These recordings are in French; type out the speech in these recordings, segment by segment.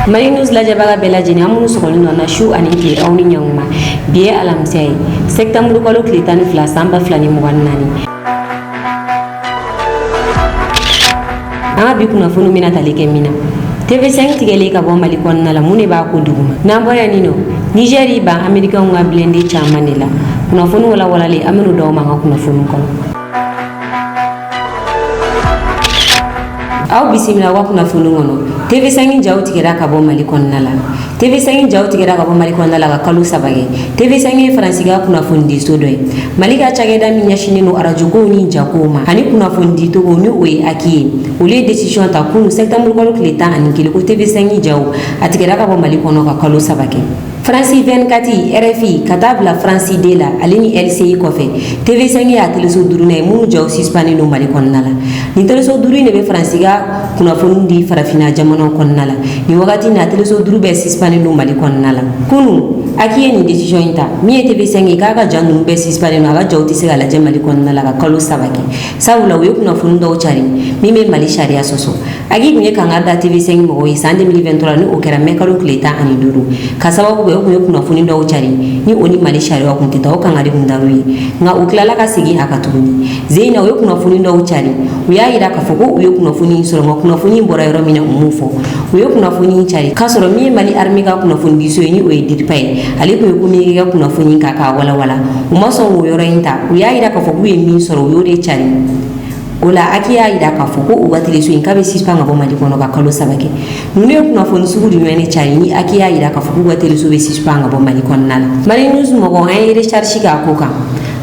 Marinus lajabaga belajini amunu sokoli nona shu ani tile awni nyanguma biye alamsey septembre kolo klitani fla samba flani muganani bi kuna funu mina talike mina TV5 tigele ka bo mali konna la mune ba ko duguma nambara nino Nigeri ba America nga blende chamanila kuna funu wala le amenu do ma kuna funu kono aw bisimila wa kuna funu ngono TV5 jaw tigera ka bo mali konna la TV5 jaw tigera ka bo mali konna la ka kalu sabage TV5 fransiga kuna fundi sodoy malika chageda mi nyashini no arajugo ni jakoma ani kuna fundi to ni oy aki ole decision ta kunu septembre ko kleta ani kile ko TV5 jaw atigera ka bo mali kono ka kalu sabage Franci 24 RFI katabla Franci de la alini LCI kofe TV5 ya teleso durune mu jaw sispani no mali konna la ni teleso durune be fransiga kuna fundi farafina jamano konna la ni wakati na teleso durube sispani no mali konna la kunu akiye ni decision ita mi TV5 kaga jangu be sispani no aga jawti se ala jamali konna la ka kalu sabaki sawula we kuna fundo chari mi me mali sharia soso agi kunye kangada TV5 mo yi sande 2023 ni okera mekalu kleta ani duru kasababu we kuna fundo chari ni oni mali sharia wa kuntita okangari hundarui nga uklala ka sigi akatuni zeina we kuna fundo chari uya ira ka foko we kuna funi soro nga kuna funi mbora yoro mina umufo we kuna funi chari kasoro mi mali armiga kuna fundi so ni we dirpai ali ko kumi ga kuna funi kaka wala umaso wo yoro inta uya ira ka foko we mi soro yore chari ola akiya ida ka foko ubatile so inkabe sispanga bo mali kono ka kalo sabake nune kuna foni sugudi mene chari ni akiya ida ka foko ubatile so be sispanga bo mali kono nala mari news mo go ay recharge ka koka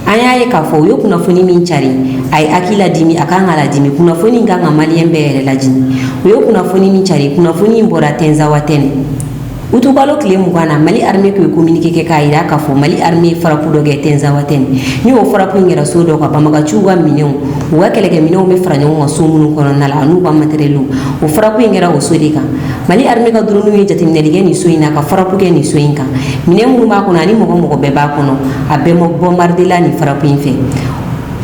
aya ye ka fo yo kuna foni min chari ay akila dimi akanga la dimi kuna foni nganga mali embele la jini yo kuna foni min chari kuna foni mbora tenza watene utukalo kile mugana mali armée ko communiquer ke kaira ka fo mali armée farapu doge tenza waten ni o farapu ngera sodo ka bamaga chuwa minyon wa keleke minyon me franyo ngo sumunu kono nala anu ba materielu o farapu ngera o sodika mali armée ka durunu ye jatim nelige ni soina ka farapu ke ni soinka minyon ma ko nani mo be ba kono abe mo bombardela ni farapu infe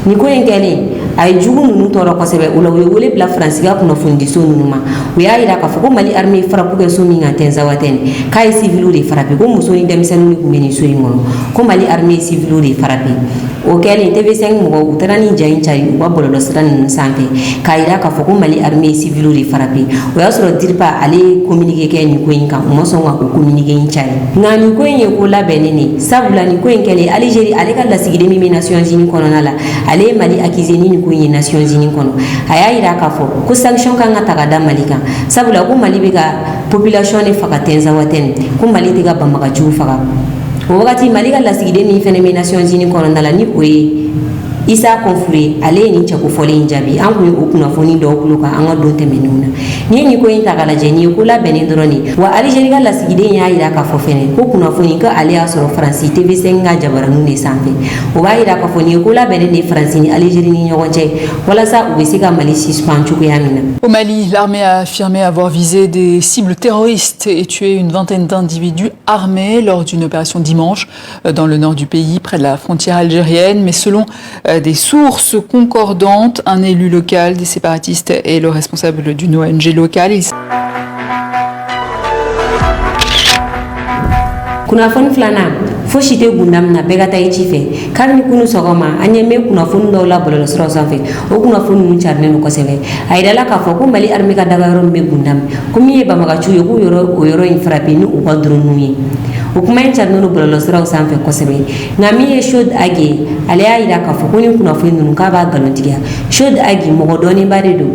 ni ko ngene ay jugu nunu toro ko sebe ula wele bla France ga kuna fundi so nunu ma we ayira ka foko mali armée frappe ko so mi ngatenza waten kay civilu de frappe ko muso ni demisanu ni kumeni so yimono ko mali armée civilu de frappe o kele TV5 mo utarani jayin chari wa bolo sran sanke kayira ka foko mali armée civilu de frappe o yasro dirpa ale communiquer ke ni ko inka mo so wa ko communiquer in chari ngani ko yen ko la benene sabula ni ko kele Algérie ale ka la sigide mi Nations Unies kononala ale mali akizeni kunyi Nations Unies kono aya ira ka fo ko sanction kan ngata da malika sabula ko mali bega population ne fakatenza waten ko mali tiga bamaka ju faka wakati malika la sigide ni fene Nations Unies kono ndala ni ko isa konfure ale ni cha ko fole injabi an ko okuna foni do kuluka an ga donte menuna ni ko inta kala je ni ko la benindroni wa Algérie ga la sigide ya ira ka fo fene ko kuna foni ka ale asoro France TV5 ga jabaranu ne sampe o ba ira ka foni ko la benene France ni Algérie ni nyogonche wala sa ubesika mali suspendu ko yamina. Au Mali, l'armée a affirmé avoir visé des cibles terroristes et tué une vingtaine d'individus armés lors d'une opération dimanche dans le nord du pays près de la frontière algérienne, mais selon des sources concordantes, un élu local des séparatistes et le responsable d'une ONG locale. Kuna fon flana fo shite gundam na begata ichife karni kunu sogoma anyeme kuna fon do la bolo sro sanfe o kuna fon mun charne no kosebe aidala ka fo ko mali armi ka daga ron me gundam kumi e bamaga chuyo ko yoro infrapi ni o badru nui o kuma en charne no bolo sro sanfe kosebe ngami e shod age ale aida ka fo kuni kuna fon nun ka ba galontiya shod age mo doni baredo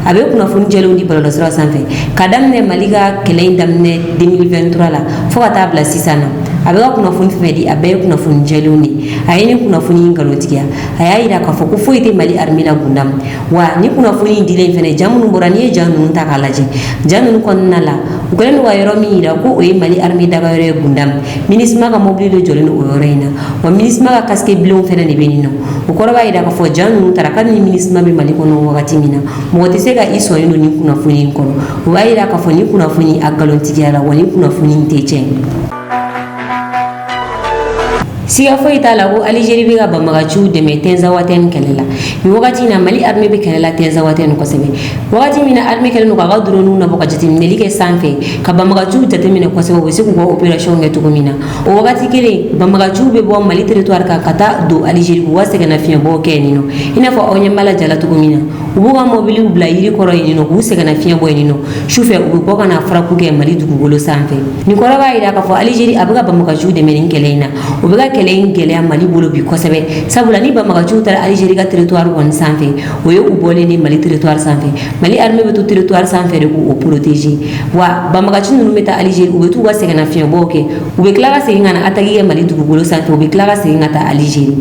abe kuna fon jelo ndi bolo sro sanfe kadam ne maliga kele ndamne 2023 la fo ata bla sisana abega kuna fun fedi abe kuna fun jeluni ayini kuna fun ingalotiya ayira ka fo ko foite mali armila gundam wa ni kuna fun indile fene jamunu borani janu takalaje janu kon nala ukolen wa yoro mi ida ko o mali armi daga yoro gundam minisma ka mobile do joleno o yorena wa minisma ka kaske blon fene ne benino ukoro ba ida ka fo janu tarakan ni minisma be mali kono wakati mina moti sega iso yino ni kuna fun kono wa ida ka fo ni kuna fun agalontiya la wani kuna fun teche siga fo itala ko Algérie bi ga bamagachu de me tenza waten kelela ni wakati na Mali armée be kelela tenza waten ko sebe wakati mina armée keleno ka drone na boka jati ne like sanfe ka bamagachu jate mina ko sebe wese ko operation ngetu ko mina o wakati kele bamagachu be bo Mali territoire ka kata do Algérie ko wase kana fiya bo kenino ina fo o nyambala jala to ko mina ubuga mobile ubla yiri koro yinino ko wase kana fiya bo yinino shufe ubu boka na frapu ke Mali dugu golo sanfe ni ko raga ida ka fo Algérie abuga bamagachu de menin kelena ubuga kelen gele Mali bolo bi ko sebe sabula ni bamagachu tar Algérie ka territoire won sanfe o yo ubole ni Mali territoire sanfe Mali armée be to territoire sanfe de ko protéger wa bamagachu nunu meta Algérie ubetu wase kana fiya bo ke ube klara se ngana atagi Mali dugu golo sanfe ube klara se ngata Algérie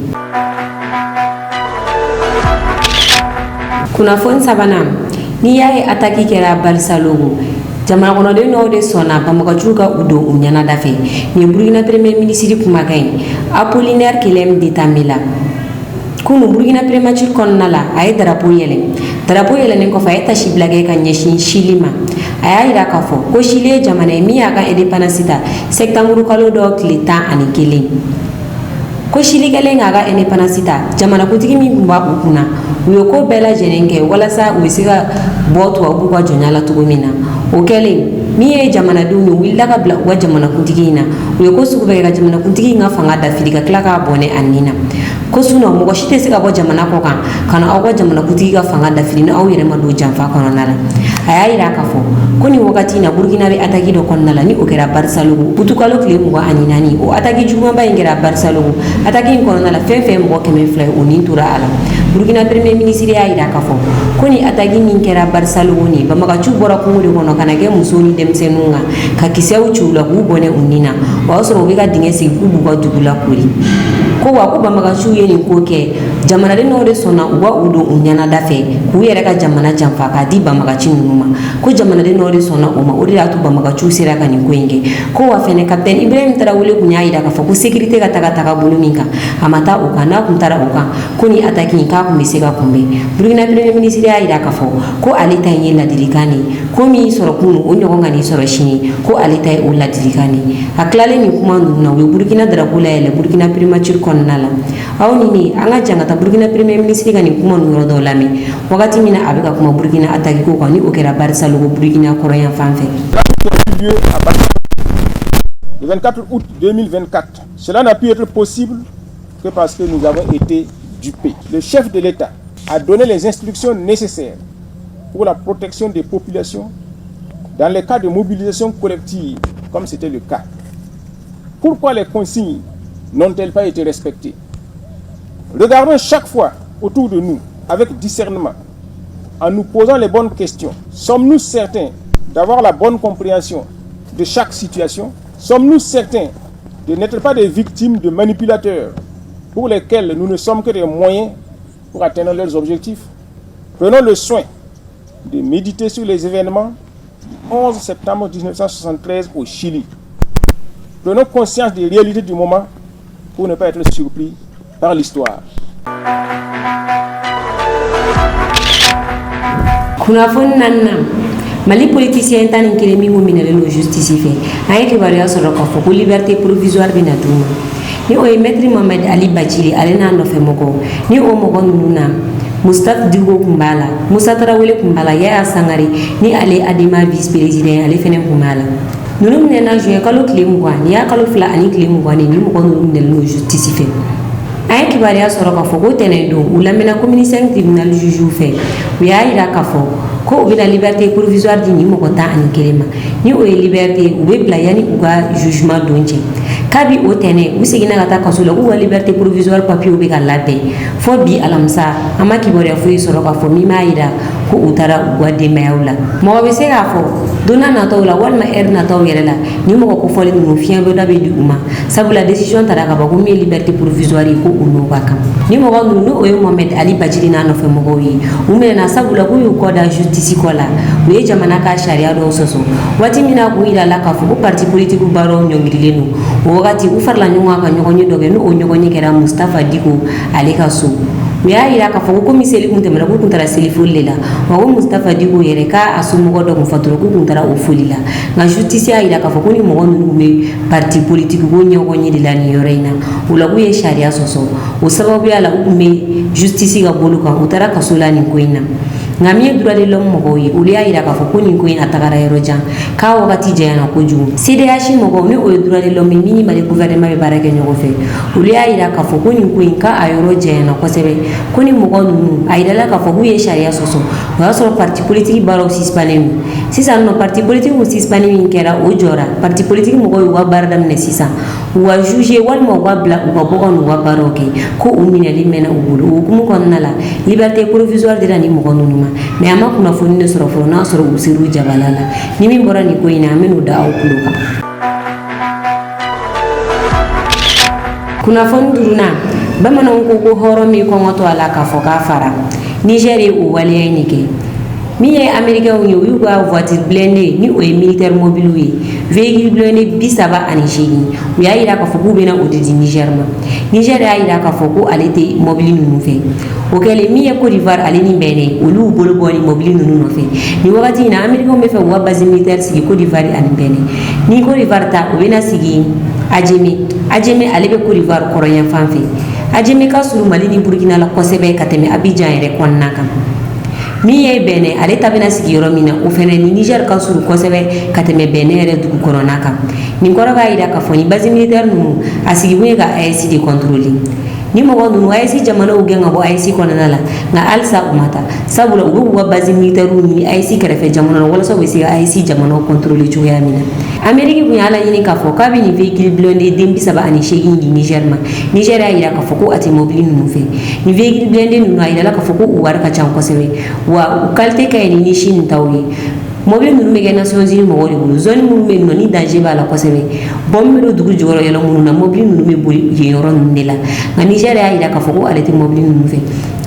kuna fon sabana ni yae ataki kera Barça logo jamana kono de no de sona bamagachu ka udo unyana dafe ni Burkina premier ministre kuma gain Apollinaire Kilem de Tamila kunu Burkina premier ministre konnala ay drapeau yele ne ko fa eta shiblage ka nyeshin shilima ay ira ka fo ko shile jamana mi aka independence ta septembre kalo do klita ani kelen ko shili gele ngaga independence ta jamana kutigi mi bumba kuna uyo ko bela jenenge wala sa ubisiga botu wa bugwa jonyala tugumina o kelen mi e jamana dunu willa ka bla wa jamana kutigi na uyo ko suku be ga jamana kutigi nga fanga da filika klaka bone anina ko suno mo ko shite siga bo jamana ko kan kana aw jamana kutigi ga fanga da filina aw yere ma do jamfa kono nala aya ira ka fo koni wakati na Burkina be ataki do kon nala ni o kera Barça logo utukalo kle mo anina ni o ataki juma ba ngera Barça logo ataki kono nala fefe mo ko men fly o ni tura ala Burkina premier ministre ya ira ka fo koni ataki min kera Barça logo ni bamagachu bora ko ngure kono kana ge musoni demsenunga ka kisew chula ku bone unina wa so be ga dingesi ku buga dugula kuri ko wa ko bamagachu yeni ko ke jamana de no de sona wa udo unyana dafe ku yere ka jamana jamfa ka di bamagachu numa ko jamana de no de sona o ma ori atu bamagachu sira ka ni kwenge ko wa fene captain Ibrahim Traoré kunya ida ka fo ko sécurité ka taka buluminka amata o kana kuntara o kan kuni ataki ka ku misega kumbe Burkina premier ministre ya ida ka fo ko alita yin la dirikani ko mi soro kunu o nyogo ngani soro shini ko alita o la dirikani aklale ni kuma na we Burkina drapula ele Burkina primature konnala awni ni anga jangata Burkina premier ministre kani kuma no do lami wakati mina abika kuma Burkina ataki ko kani o kera Barça logo Burkina koroyan fanfe le 24 août 2024. Cela n'a pu être possible que parce que nous avons été dupés. Le chef de l'État a donné les instructions nécessaires pour la protection des populations dans les cas de mobilisation collective, comme c'était le cas. Pourquoi les consignes n'ont-elles pas été respectées? Regardons chaque fois autour de nous avec discernement, en nous posant les bonnes questions. Sommes-nous certains d'avoir la bonne compréhension de chaque situation? Sommes-nous certains de n'être pas des victimes de manipulateurs pour lesquels nous ne sommes que des moyens pour atteindre leurs objectifs? Prenons le soin de méditer sur les événements du 11 septembre 1973 au Chili. Prenons conscience des réalités du moment pour ne pas être surpris par l'histoire. Mali politicien tan kele mi ngomina le justice fe ay ke bari asoro ko fo liberté provisoire bina duma ni o maître Mohamed Ali Bachili alena no fe moko ni o moko nuna Moustapha Digo Kumbala Moussa Traoré Kumbala ya Sangare ni ale Adima vice président ale fene Kumbala nunu nena jouer kalo klemwa ni ya kalo fla ani klemwa ni moko nunu le justice fe ay ke bari asoro ko fo ko tenendo ulamena communication tribunal juge fe ya ira ka fo ko bina liberté provisoire di ni moko ta ani kelema ni o liberté u be bla yani u ga jugement donje kabi o tene u segina ga ta kasola u liberté provisoire papier u be ga labé fo bi alamsa amaki bore fo isoro ka fo mi maida ko utara u wa de mayawla mo be se ga fo dona na tawla wal ma na tawyela ni moko ko fo le no fien be dabe di uma sabu la décision tara ka ba ko mi liberté provisoire ko uno bakam ni mo ga no o Mohamed Ali Bachili na no fe mo go yi u me na sabu la ko yu ko da justice kola u ye jamana ka sharia do soso wati mina ko ila la ka fu parti politique baro nyongilenu o wakati u farla nyonga ka nyongo nyi doge no o nyongo nyi kera Mustafa Diko ale ka so u y'a yira k'a fɔ ko komi seli kun tɛmɛna k'u kun taara selifoli de la wa ko Mustafa Diko yɛrɛ k'a somɔgɔ dɔ kun fatura k'u kun taara o foli la nka justice y'a yira k'a fɔ ko ni mɔgɔ ninnu kun bɛ parti politique ko ɲɔgɔn ye de la nin yɔrɔ in na o la k'u ye sariya sɔsɔ o sababuya la u kun bɛ justice ka bolo kan u taara kaso la nin ko in na nka min ye droit de l'homme mɔgɔw ye olu y'a yira k'a fɔ ko nin ko in a tagara yɔrɔ jan k'a wagati janyana kojugu CDH mɔgɔw ni o ye droit de l'homme min ni Mali gouvernement bɛ baara kɛ ɲɔgɔn fɛ olu y'a yira k'a fɔ ko nin ko in k'a yɔrɔ janyana kosɛbɛ ko ni mɔgɔ ninnu a yirala k'a fɔ k'u ye sariya sɔsɔ o y'a sɔrɔ parti politique baaraw sispannen don sisan nɔ parti politique sispannen min kɛra o jɔra parti politique mɔgɔw y'u ka baara daminɛ sisan u ka juge walima u ka bila u ka bɔ ka n'u ka baaraw kɛ ko u minɛli mɛnna u bolo o hukumu kɔnɔna la liberté provisoire dira ni mɔgɔ ninnu ma mais a ma kunnafoni de sɔrɔ fɔlɔ n'a sɔrɔ u ser'u jabala la ni min bɔra nin ko in na an bɛn'o da aw tulo kan. Kunnafoni duurunan bamananw ko ko hɔrɔn min kɔngɔtɔ a la k'a fɔ k'a fara Niger ye o waleya in de kɛ min ye américains ye u y'u ka voiture blindée ni o ye militaire mobile ye véhicule blindé 38 u y'a yira k'a fɔ k'u bɛna o de di Niger ma Niger y'a yira k'a fɔ ko ale tɛ mobile ninnu fɛ o kɛlen min ye Côte d'Ivoire ale ni Benin olu y'u bolo bɔ ni mobile ninnu nɔfɛ nin wagati in na américains bɛ fɛ u ka base militaire sigi Côte d'Ivoire ani Benin ni Côte d'Ivoire ta u bɛna sigi Adjamé ale bɛ Côte d'Ivoire kɔrɔyan fan fɛ Adjamé ka surun Mali ni Burkina la kosɛbɛ ka tɛmɛ Abidjan yɛrɛ kɔnɔna kan min ye Benin ale ta bɛna sigi yɔrɔ min na o fɛnɛ ni Niger ka surun kosɛbɛ ka tɛmɛ Benin yɛrɛ dugu kɔnɔna kan nin kɔrɔ b'a yira k'a fɔ ni base militaire ninnu a sigikun ye ka AES de contrôler ni mɔgɔ ninnu AES jamanaw gɛn ka bɔ AES kɔnɔna la nka halisa u ma taa sabula u bɛ k'u ka base militaire ɲini AES kɛrɛfɛ jamana na walasa u bɛ se ka AES jamanaw contrôler cogoya min na Amérique kun y'a laɲini k'a fɔ k'a bɛ nin véhicule blindé den 38 di Niger ma Niger y'a yira k'a fɔ ko a tɛ mobile ninnu fɛ ni véhicule blindé ninnu a yirala k'a fɔ ko u wari ka ca kosɛbɛ wa u qualité ka ɲi ni Chine taw ye mobile minnu bɛ kɛ Nations Unies mɔgɔw de bolo zone minnu bɛ yen nɔ ni danger b'a la kosɛbɛ bombe bɛ don dugu jukɔrɔ yɔrɔ minnu na mobile ninnu bɛ boli yen yɔrɔ ninnu de la nka Niger y'a yira k'a fɔ ko ale tɛ mobile ninnu fɛ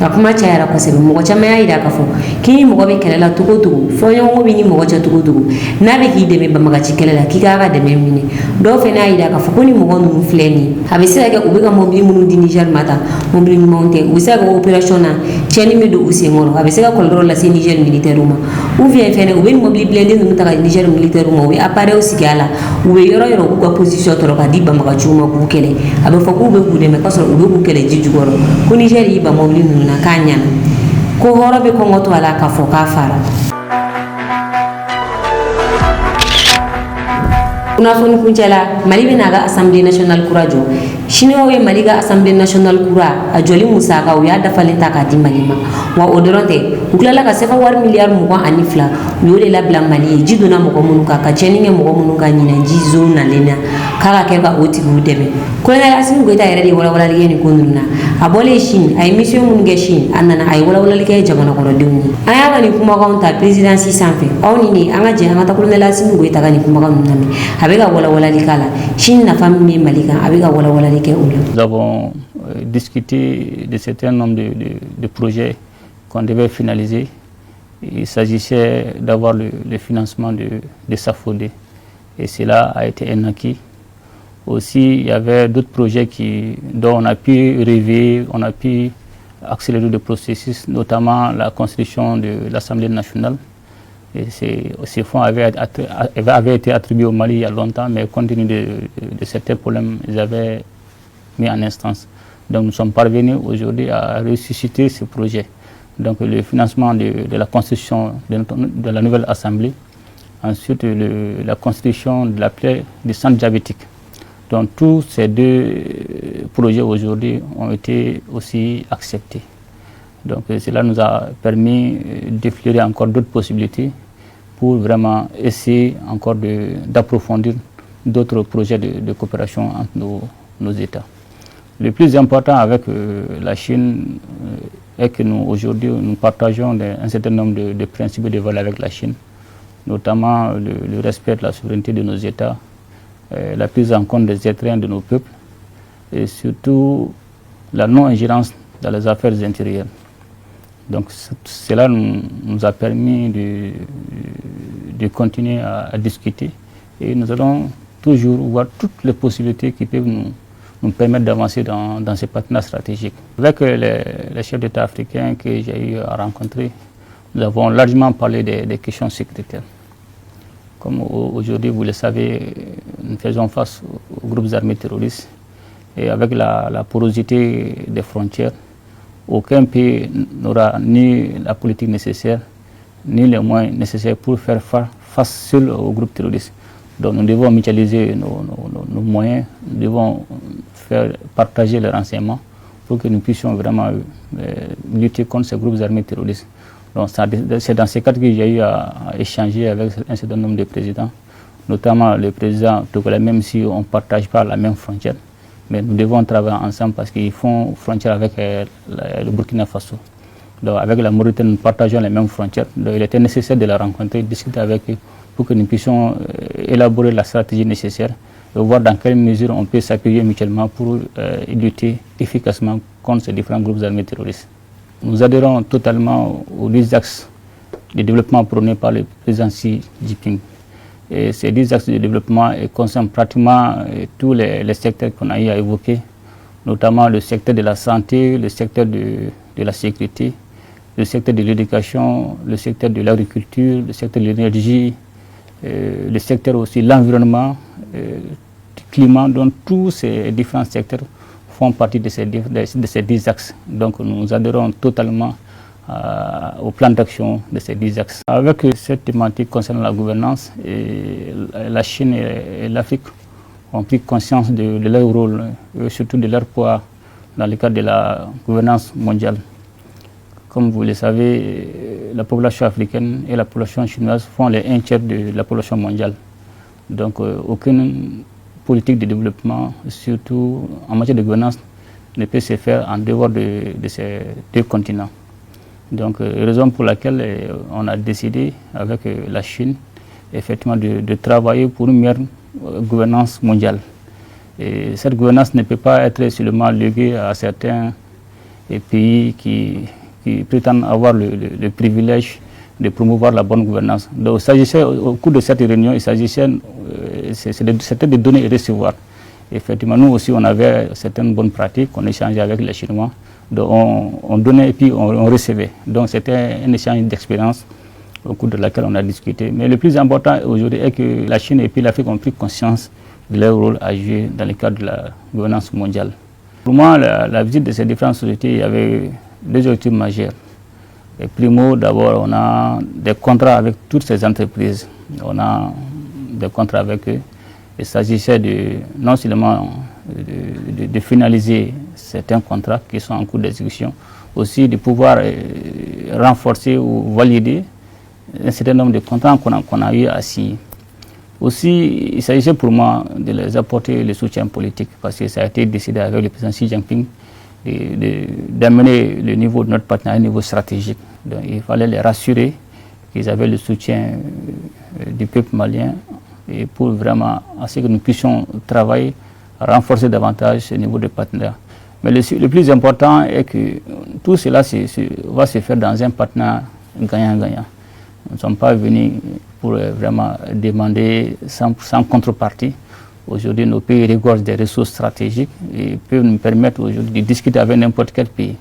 a kuma cayara kosɛbɛ mɔgɔ caman y'a yira k'a fɔ k'i ni mɔgɔ bɛ kɛlɛ la cogo o cogo fɔɲɔgɔnkɔ bɛ ni mɔgɔ cɛ cogo o cogo n'a bɛ k'i dɛmɛ banbagaci kɛlɛ la k'i k'a ka dɛmɛ minɛ dɔw fana y'a yira k'a fɔ ko ni mɔgɔ ninnu filɛ nin ye a bɛ se ka kɛ u bɛ ka mobile minnu di Niger ma ta mobile ɲumanw tɛ u bɛ se ka kɛ opération na tiɲɛni bɛ don u senkɔrɔ a bɛ se ka kɔlɔlɔ lase Niger militaire ma ou bien fɛnɛ u bɛ ni mobile blindé ninnu ta ka Niger militaire ma u bɛ appareil sigi a la u bɛ yɔrɔ yɔrɔ k'u ka position tɔrɔ ka di banbagaciw ma k'u kɛlɛ a bɛ fɔ k'u bɛ k'u dɛmɛ k'a sɔrɔ u bɛ k'u kɛlɛ ji jukɔrɔ ko Niger y'i ban mobile ninnu na k'a ɲɛna ko hɔrɔn bɛ kɔngɔtɔ a la k'a fɔ k'a fara. Kunnafoni kuncɛla Mali bɛ n'a ka Assemblée nationale kura jɔ Chinois ye Mali ka Assemblée nationale kura a jɔli musaka u y'a dafalen ta k'a di Mali ma wa o dɔrɔn tɛ u tilala ka sɛbɛn wari miliyari 22 u y'o de labila Mali ye ji donna mɔgɔ minnu kan ka tiɲɛni kɛ mɔgɔ minnu kan ɲinɛ ji zone nalen na k'a ka kɛ ka o tigiw dɛmɛ colonel Assimi Goïta yɛrɛ de ye walawalali kɛ nin ko ninnu na a bɔlen Chine a ye mission minnu kɛ Chine a nana a ye walawalali kɛ jamana kɔnɔdenw ye an y'a ka nin kumakanw ta présidence sanfɛ aw ni ne an ka jɛ an ka taa colonel Assimi Goïta ka nin kumakan ninnu lamɛn a bɛ ka walawalali k'a la Chine nafa min bɛ Mali kan a bɛ ka walawalali kɛ o la. Nous avons discuté de certains nombre de projets qu'on devait finaliser. Il s'agissait d'avoir le financement de SAFODE et cela a été un acquis. Aussi, il y avait d'autres projets dont on a pu rêver, on a pu accélérer le processus, notamment la construction de l'Assemblée nationale. Et ces fonds avaient été attribués au Mali il y a longtemps, mais compte tenu de certains problèmes, ils avaient mis en instance. Donc nous sommes parvenus aujourd'hui à ressusciter ce projet. Donc le financement de la construction de la nouvelle Assemblée, ensuite la construction de la plaie du centre diabétique. Donc tous ces deux projets aujourd'hui ont été aussi acceptés. Donc cela nous a permis d'effleurer encore d'autres possibilités pour vraiment essayer encore d'approfondir d'autres projets de coopération entre nos États. Le plus important avec la Chine est que nous aujourd'hui nous partageons un certain nombre de principes et de valeurs avec la Chine, notamment le respect de la souveraineté de nos États, la prise en compte des étreintes de nos peuples et surtout la non-ingérence dans les affaires intérieures. Donc cela nous a permis de continuer à discuter et nous allons toujours voir toutes les possibilités qui peuvent nous nous permettent d'avancer dans ces partenariats stratégiques. Avec les chefs d'État africains que j'ai eu à rencontrer, nous avons largement parlé des questions sécuritaires. Comme aujourd'hui, vous le savez, nous faisons face aux groupes armés terroristes et avec la porosité des frontières, aucun pays n'aura ni la politique nécessaire, ni les moyens nécessaires pour faire face seul aux groupes terroristes. Donc nous devons mutualiser nos moyens, nous devons faire partager les renseignements pour que nous puissions vraiment lutter contre ces groupes armés terroristes. Donc c'est dans ces cadres que j'ai eu à échanger avec un certain nombre de présidents, notamment le président togolais, même si on ne partage pas la même frontière. Mais nous devons travailler ensemble parce qu'ils font frontière avec le Burkina Faso. Donc avec la Mauritanie, nous partageons les mêmes frontières. Donc il était nécessaire de la rencontrer, discuter avec eux pour que nous puissions élaborer la stratégie nécessaire et voir dans quelle mesure on peut s'appuyer mutuellement pour lutter efficacement contre ces différents groupes armés terroristes. Nous adhérons totalement aux 10 axes de développement prônés par le président Xi Jinping. Et ces 10 axes de développement concernent pratiquement tous les secteurs qu'on a eu à évoquer, notamment le secteur de la santé, le secteur de la sécurité, le secteur de l'éducation, le secteur de l'agriculture, le secteur de l'énergie, le secteur aussi de l'environnement, du climat. Donc tous ces différents secteurs font partie de ces 10 axes. Donc nous adhérons totalement au plan d'action de ces 10 axes. Avec cette thématique concernant la gouvernance, la Chine et l'Afrique ont pris conscience de leur rôle et surtout de leur poids dans le cadre de la gouvernance mondiale. Comme vous le savez, la population africaine et la population chinoise font les 1/3 de la population mondiale. Donc aucune politique de développement, surtout en matière de gouvernance, ne peut se faire en dehors de ces deux continents. Donc raison pour laquelle on a décidé avec la Chine effectivement de travailler pour une meilleure gouvernance mondiale. Et cette gouvernance ne peut pas être seulement léguée à certains pays qui prétendent avoir le privilège de promouvoir la bonne gouvernance. Donc au cours de cette réunion, il s'agissait c'était de donner et recevoir. Effectivement, nous aussi, on avait certaines bonnes pratiques, on échangeait avec les Chinois. Donc on donnait et puis on recevait. Donc c'était un échange d'expérience au cours de laquelle on a discuté. Mais le plus important aujourd'hui est que la Chine et puis l'Afrique ont pris conscience de leur rôle à jouer dans le cadre de la gouvernance mondiale. Pour moi, la visite de ces différentes sociétés, il y avait deux objectifs majeurs. Et primo, d'abord, on a des contrats avec toutes ces entreprises. On a des contrats avec eux. Il s'agissait non seulement de finaliser certains contrats qui sont en cours d'exécution, aussi de pouvoir renforcer ou valider un certain nombre de contrats qu'on a eu à signer. Aussi, il s'agissait pour moi de les apporter le soutien politique, parce que ça a été décidé avec le président Xi Jinping d'amener le niveau de notre partenariat à un niveau stratégique. Donc, il fallait les rassurer qu'ils avaient le soutien du peuple malien et pour vraiment à ce que nous puissions travailler, renforcer davantage ce niveau de partenariat. Mais le plus important est que tout cela va se faire dans un partenariat gagnant-gagnant. Nous ne sommes pas venus pour vraiment demander sans contrepartie. Aujourd'hui, nos pays regorgent des ressources stratégiques et peuvent nous permettre aujourd'hui de discuter avec n'importe quel pays.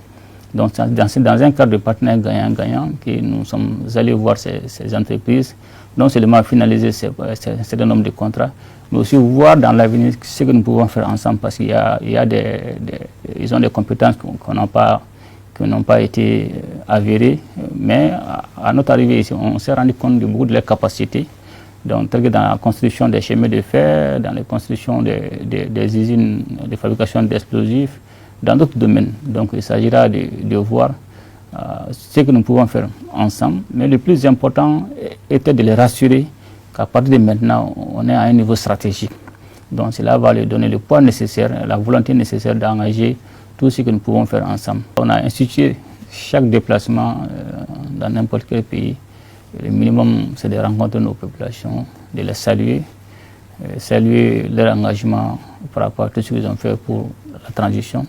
Donc, dans un cadre de partenariat gagnant-gagnant, que nous sommes allés voir ces entreprises, non seulement finaliser un certain nombre de contrats, mais aussi voir dans l'avenir ce que nous pouvons faire ensemble, parce qu'il y a ils ont des compétences qui n'ont pas été avérées, mais à notre arrivée ici, on s'est rendu compte de beaucoup de leurs capacités, donc tel que dans la construction des chemins de fer, dans la construction des usines de fabrication d'explosifs, dans d'autres domaines. Donc il s'agira de voir ce que nous pouvons faire ensemble, mais le plus important était de les rassurer qu'à partir de maintenant, on est à un niveau stratégique. Donc cela va leur donner le poids nécessaire, la volonté nécessaire d'engager tout ce que nous pouvons faire ensemble. On a institué chaque déplacement dans n'importe quel pays. Le minimum, c'est de rencontrer nos populations, de les saluer, saluer leur engagement par rapport à tout ce qu'ils ont fait pour la transition.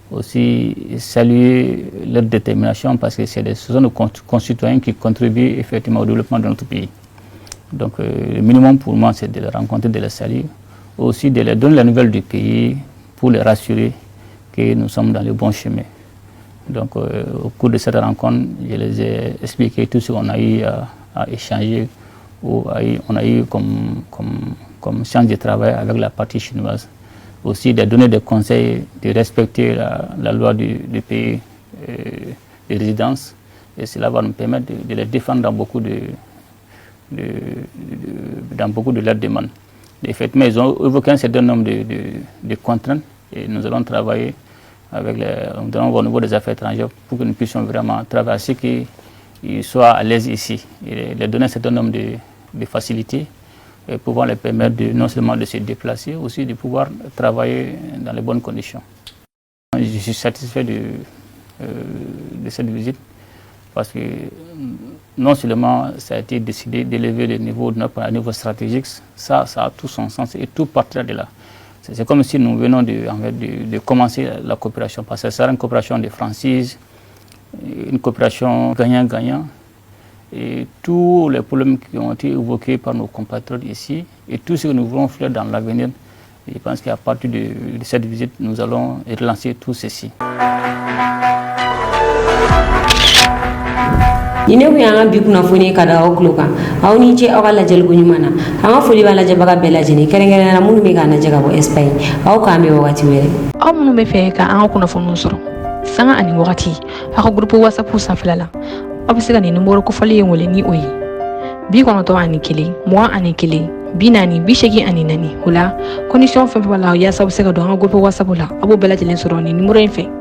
Aussi saluer leur détermination, parce que ce sont nos concitoyens qui contribuent effectivement au développement de notre pays. Donc le minimum pour moi, c'est de les rencontrer, de les saluer, aussi de leur donner la nouvelle du pays, pour les rassurer que nous sommes dans le bon chemin. Donc au cours de cette rencontre, je les ai expliqué tout ce qu'on a eu à échanger, ou on a eu comme change de travail avec la partie chinoise. Aussi de donner des conseils, de respecter la loi du pays de résidence, et cela va nous permettre de les défendre dans beaucoup de leurs demandes. Effectivement, ils ont évoqué un certain nombre de contraintes, et nous allons travailler nous allons voir au niveau des affaires étrangères pour que nous puissions vraiment travailler à ce qu'ils soient à l'aise ici, et leur donner un certain nombre de facilités, et pouvoir les permettre non seulement de se déplacer, aussi de pouvoir travailler dans les bonnes conditions. Je suis satisfait de cette visite, parce que non seulement ça a été décidé d'élever le niveau de notre niveau stratégique, ça a tout son sens et tout partir de là. C'est comme si nous venons de commencer la coopération, parce que ça sera une coopération de franchise, une coopération gagnant-gagnant. Et tous les problèmes qui ont été évoqués par nos compatriotes ici, et tout ce que nous voulons faire dans l'avenir, je pense qu'à partir de cette visite, nous allons relancer tout ceci. Ine ku yanga bi kuna foni kada o kluka awni ci awala jël bu ñu mana anga foli wala jabaga bela jini kere ngere na munu mi ga na jaga bo Espagne aw ka mi wakati wele aw munu be fe ka anga kuna fonu soro sanga ani wakati ako groupe WhatsApp sa filala abisiga ni numero ko fali ngole ni oyi bi kono to ani kili moi ani kili binani bishegi ani nani hula condition fe wala ya sabu se ga do anga groupe WhatsApp la abo bela jelen soro ni numero en fe